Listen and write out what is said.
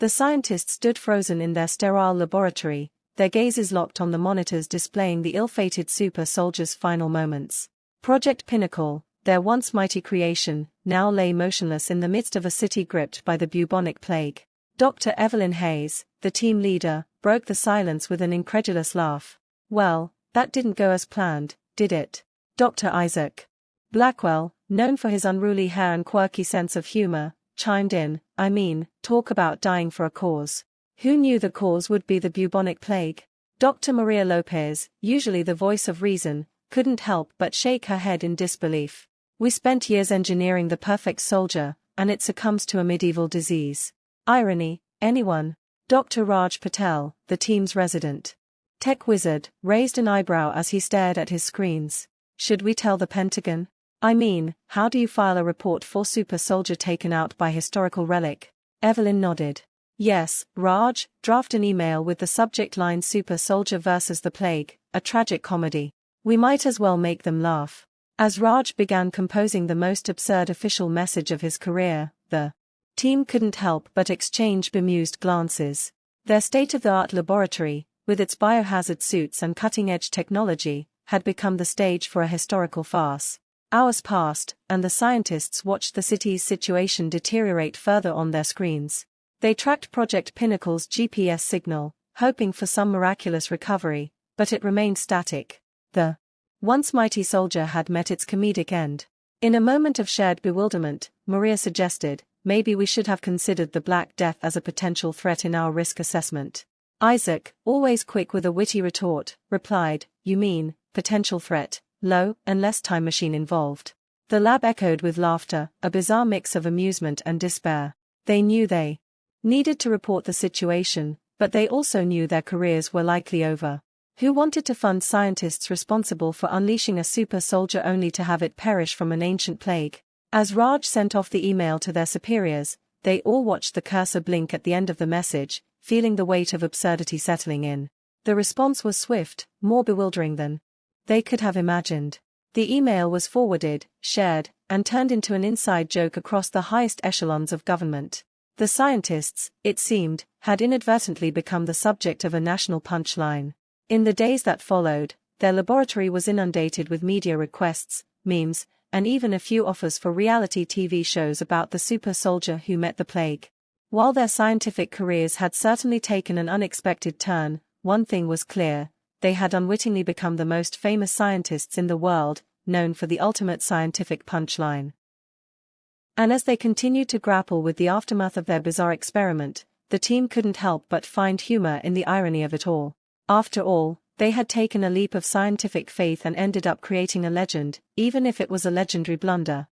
The scientists stood frozen in their sterile laboratory, their gazes locked on the monitors displaying the ill-fated super soldier's final moments. Project Pinnacle, their once mighty creation, now lay motionless in the midst of a city gripped by the bubonic plague. Dr. Evelyn Hayes, the team leader, broke the silence with an incredulous laugh. "Well, that didn't go as planned, did it?" Dr. Isaac Blackwell, known for his unruly hair and quirky sense of humor, chimed in. "I mean, talk about dying for a cause. Who knew the cause would be the bubonic plague?" Dr. Maria Lopez, usually the voice of reason, couldn't help but shake her head in disbelief. "We spent years engineering the perfect soldier, and it succumbs to a medieval disease. Irony, anyone?" Dr. Raj Patel, the team's resident tech wizard, raised an eyebrow as he stared at his screens. "Should we tell the Pentagon? I mean, how do you file a report for super soldier taken out by historical relic?" Evelyn nodded. "Yes, Raj, draft an email with the subject line Super Soldier versus the Plague, a tragic comedy. We might as well make them laugh." As Raj began composing the most absurd official message of his career, the team couldn't help but exchange bemused glances. Their state-of-the-art laboratory, with its biohazard suits and cutting-edge technology, had become the stage for a historical farce. Hours passed, and the scientists watched the city's situation deteriorate further on their screens. They tracked Project Pinnacle's GPS signal, hoping for some miraculous recovery, but it remained static. The once mighty soldier had met its comedic end. In a moment of shared bewilderment, Maria suggested, "Maybe we should have considered the Black Death as a potential threat in our risk assessment." Isaac, always quick with a witty retort, replied, "You mean, potential threat, low, and less time machine involved." The lab echoed with laughter, a bizarre mix of amusement and despair. They knew they needed to report the situation, but they also knew their careers were likely over. Who wanted to fund scientists responsible for unleashing a super soldier only to have it perish from an ancient plague? As Raj sent off the email to their superiors, they all watched the cursor blink at the end of the message, feeling the weight of absurdity settling in. The response was swift, more bewildering than they could have imagined. The email was forwarded, shared, and turned into an inside joke across the highest echelons of government. The scientists, it seemed, had inadvertently become the subject of a national punchline. In the days that followed, their laboratory was inundated with media requests, memes, and even a few offers for reality TV shows about the super soldier who met the plague. While their scientific careers had certainly taken an unexpected turn, one thing was clear: they had unwittingly become the most famous scientists in the world, known for the ultimate scientific punchline. And as they continued to grapple with the aftermath of their bizarre experiment, the team couldn't help but find humor in the irony of it all. After all, they had taken a leap of scientific faith and ended up creating a legend, even if it was a legendary blunder.